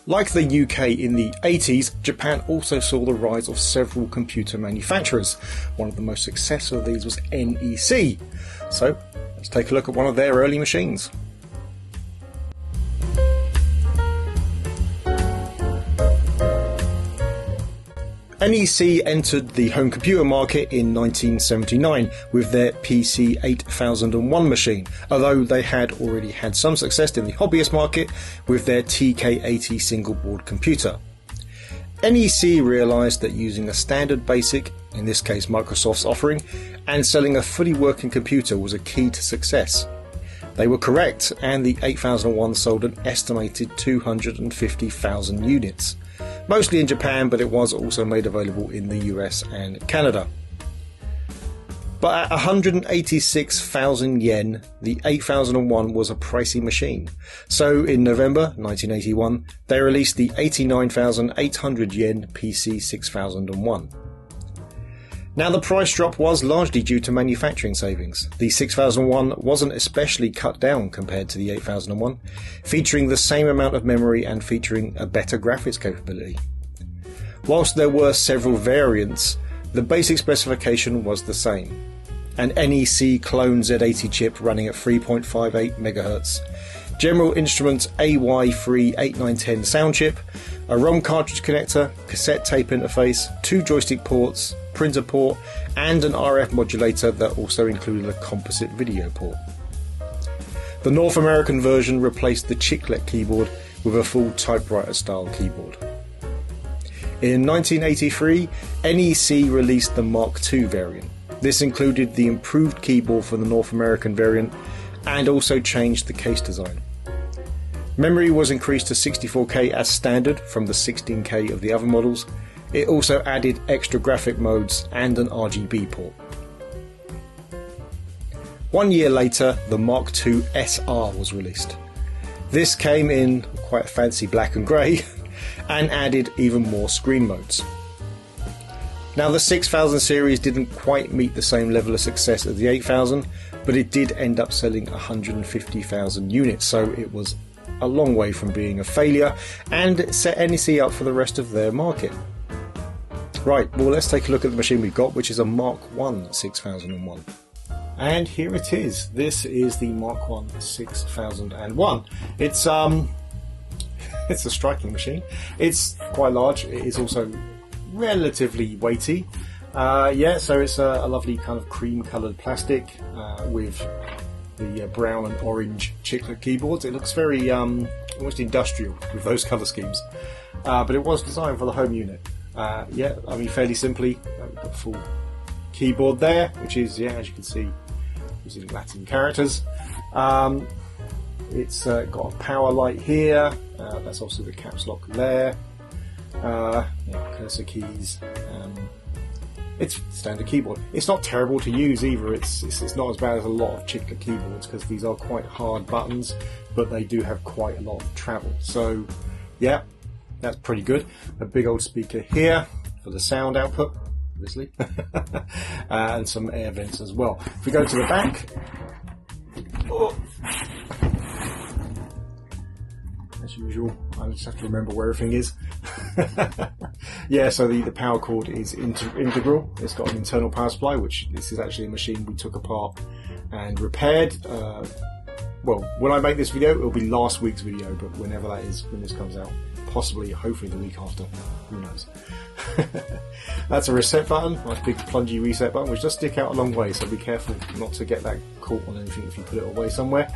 Like the UK in the 80s, Japan also saw the rise of several computer manufacturers. One of the most successful of these was NEC. So let's take a look at one of their early machines. NEC entered the home computer market in 1979 with their PC-6001 machine, although they had already had some success in the hobbyist market with their TK80 single board computer. NEC realised that using a standard BASIC, in this case Microsoft's offering, and selling a fully working computer was a key to success. They were correct, and the 8001 sold an estimated 250,000 units. Mostly in Japan, but it was also made available in the US and Canada. But at 186,000 yen, the 8001 was a pricey machine. So in November 1981, they released the 89,800 yen PC-6001. Now the price drop was largely due to manufacturing savings. The 6001 wasn't especially cut down compared to the 8001, featuring the same amount of memory and featuring a better graphics capability. Whilst there were several variants, the basic specification was the same. An NEC clone Z80 chip running at 3.58 MHz, General Instruments AY38910 sound chip, a ROM cartridge connector, cassette tape interface, 2 joystick ports, printer port, and an RF modulator that also included a composite video port. The North American version replaced the chiclet keyboard with a full typewriter style keyboard. In 1983, NEC released the Mark II variant. This included the improved keyboard for the North American variant and also changed the case design. Memory was increased to 64K as standard from the 16K of the other models. It also added extra graphic modes and an RGB port. 1 year later, the Mark II SR was released. This came in quite a fancy black and grey and added even more screen modes. Now the 6000 series didn't quite meet the same level of success as the 8000, but it did end up selling 150,000 units, so it was a long way from being a failure, and it set NEC up for the rest of their market. Right, well let's take a look at the machine we've got, which is a Mark I 6001. And here it is. This is the Mark I 6001. It's a striking machine. It's quite large. It is also relatively weighty. So it's a lovely kind of cream coloured plastic with the brown and orange chiclet keyboards. It looks very almost industrial with those colour schemes. But it was designed for the home unit. Fairly simply, we've got the full keyboard there, which is, as you can see, using Latin characters. It's got a power light here. That's also the caps lock there. Cursor keys. It's standard keyboard. It's not terrible to use either. It's not as bad as a lot of chiclet keyboards because these are quite hard buttons, but they do have quite a lot of travel. So, yeah, that's pretty good. A big old speaker here for the sound output, obviously, and some air vents as well. If we go to the back, as usual, I just have to remember where everything is. So the power cord is integral. It's got an internal power supply, which this is actually a machine we took apart and repaired. When I make this video, it'll be last week's video, but whenever that is, when this comes out, possibly, hopefully the week after, who knows. That's a reset button, nice big plungy reset button, which does stick out a long way, so be careful not to get that caught on anything if you put it away somewhere.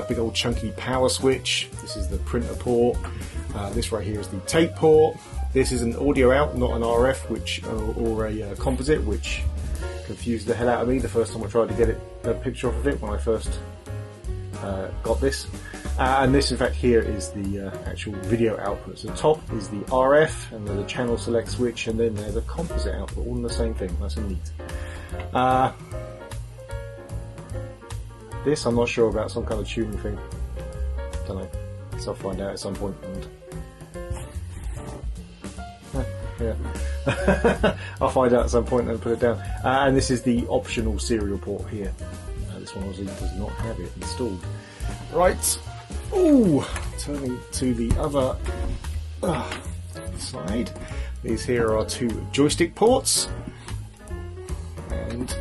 Big old chunky power switch. This is the printer port. This right here is the tape port. This is an audio out, not an RF, or a composite, which confused the hell out of me the first time I tried to get a picture of it when I first got this. And this, in fact, here is the actual video output. So the top is the RF, and there's a channel select switch, and then there's a composite output, all in the same thing. Nice and neat. This, I'm not sure about, some kind of tuning thing. Don't know. So I'll find out at some point. I'll find out at some point and put it down. And this is the optional serial port here. This one obviously does not have it installed. Right. Turning to the other side. These here are 2 joystick ports, and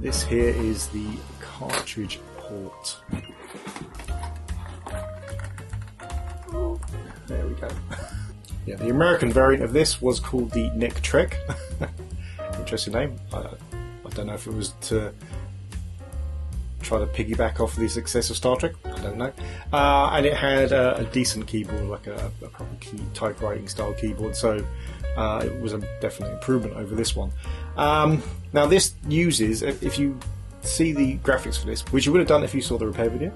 this here is the cartridge port. There we go. Yeah, the American variant of this was called the NEC. Interesting name. I don't know if it was to try to piggyback off the success of Star Trek. I don't know. And it had a decent keyboard, like a proper typewriting style keyboard. So it was a definite improvement over this one. Now this uses, if you see the graphics for this, which you would have done if you saw the repair video,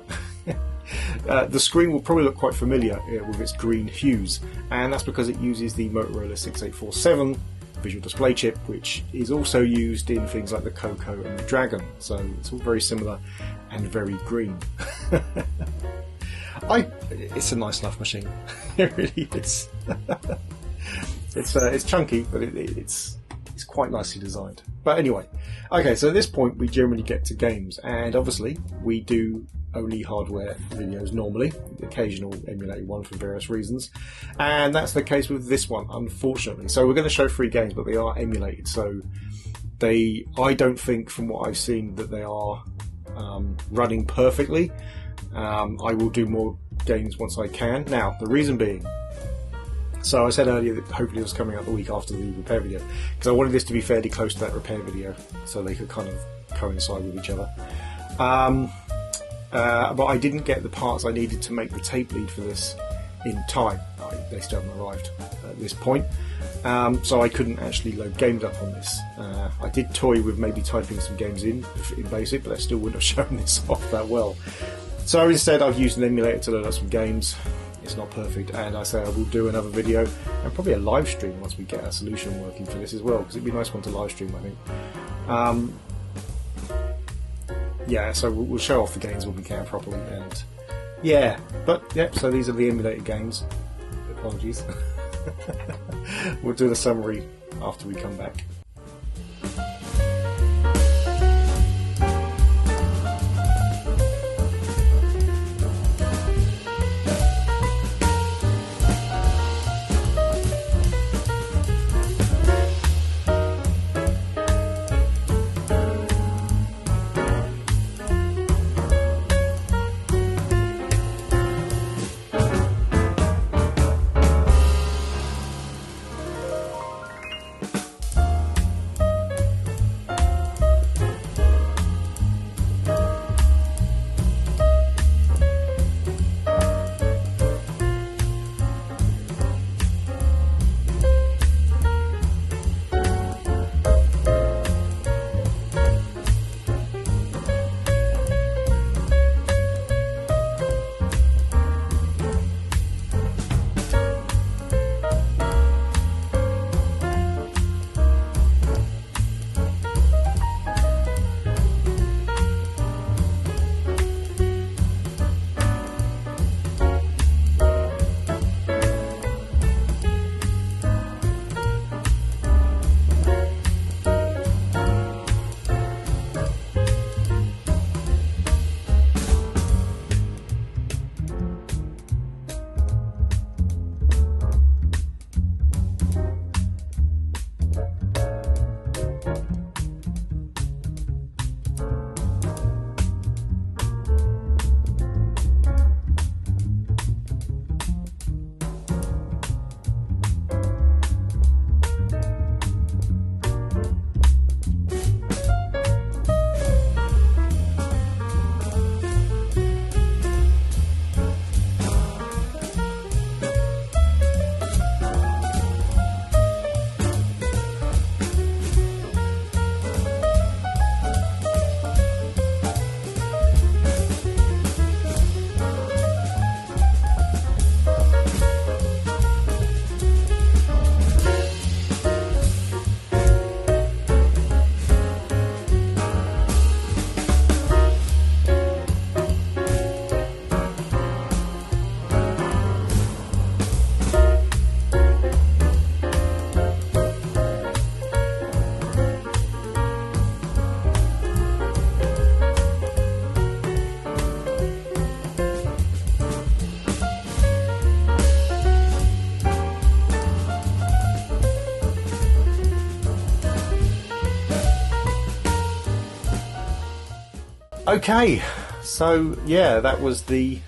the screen will probably look quite familiar with its green hues, and that's because it uses the Motorola 6847 visual display chip, which is also used in things like the Coco and the Dragon, so it's all very similar and very green. It's a nice enough machine. It really is. It's chunky, but it's quite nicely designed. But anyway, okay, so at this point we generally get to games, and obviously we do only hardware videos normally, the occasional emulated one for various reasons, and that's the case with this one, unfortunately. So we're going to show 3 games, but they are emulated, so I don't think from what I've seen that they are running perfectly. I will do more games once I can. Now, the reason being, so I said earlier that hopefully it was coming out the week after the repair video, because I wanted this to be fairly close to that repair video, so they could kind of coincide with each other. But I didn't get the parts I needed to make the tape lead for this in time. They still haven't arrived at this point, so I couldn't actually load games up on this. I did toy with maybe typing some games in BASIC, but that still wouldn't have shown this off that well. So instead I've used an emulator to load up some games. It's not perfect, and I say I will do another video and probably a live stream once we get a solution working for this as well, because it'd be a nice one to live stream, I think. Yeah, so we'll show off the games when we can properly, and yeah, but yeah, so these are the emulated games. Apologies. We'll do the summary after we come back. Okay, so yeah, that was the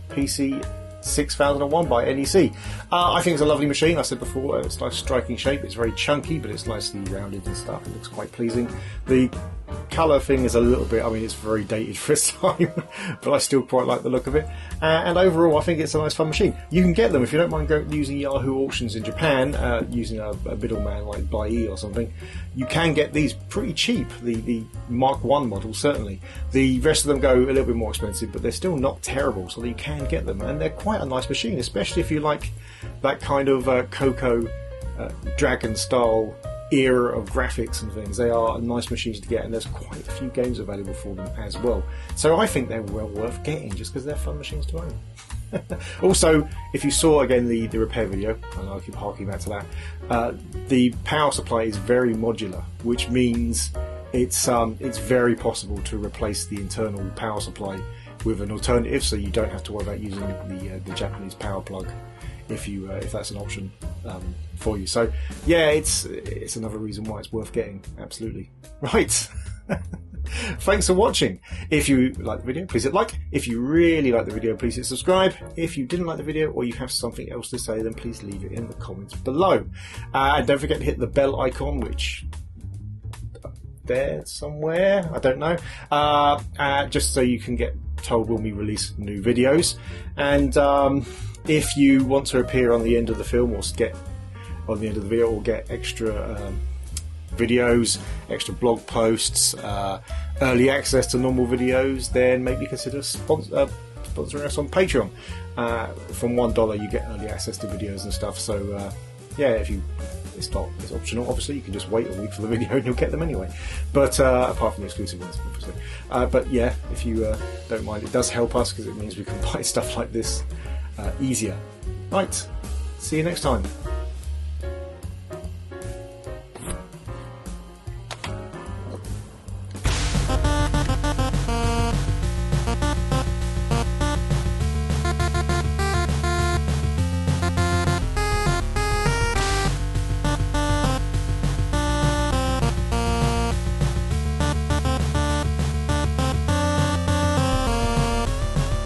PC-6001 by NEC. I think it's a lovely machine. I said before, it's a nice striking shape. It's very chunky, but it's nicely rounded and stuff. It looks quite pleasing. The colour thing is a little bit, I mean, it's very dated for its time, but I still quite like the look of it. And overall, I think it's a nice fun machine. You can get them if you don't mind using Yahoo auctions in Japan, using a middleman like Bai or something. You can get these pretty cheap, the Mark 1 model certainly. The rest of them go a little bit more expensive, but they're still not terrible, so you can get them. And they're quite a nice machine, especially if you like that kind of Coco Dragon style era of graphics and things. They are nice machines to get, and there's quite a few games available for them as well. So I think they're well worth getting, just because they're fun machines to own. Also, if you saw again the repair video, and I'll keep harking back to that, the power supply is very modular, which means it's very possible to replace the internal power supply with an alternative, so you don't have to worry about using the Japanese power plug if that's an option for you. So yeah, it's another reason why it's worth getting. Absolutely. Right. Thanks for watching. If you like the video, please hit like. If you really like the video, please hit subscribe. If you didn't like the video, or you have something else to say, then please leave it in the comments below. And don't forget to hit the bell icon, which there somewhere, I don't know, just so you can get told when we release new videos. And if you want to appear on the end of the film, or get on the end of the video, or get extra videos, extra blog posts, early access to normal videos, then maybe consider sponsoring us on Patreon. From $1 you get early access to videos and stuff. So yeah, it's optional, obviously. You can just wait a week for the video and you'll get them anyway, but apart from the exclusive ones, obviously. But yeah, if you don't mind, it does help us, because it means we can buy stuff like this easier. Right, see you next time.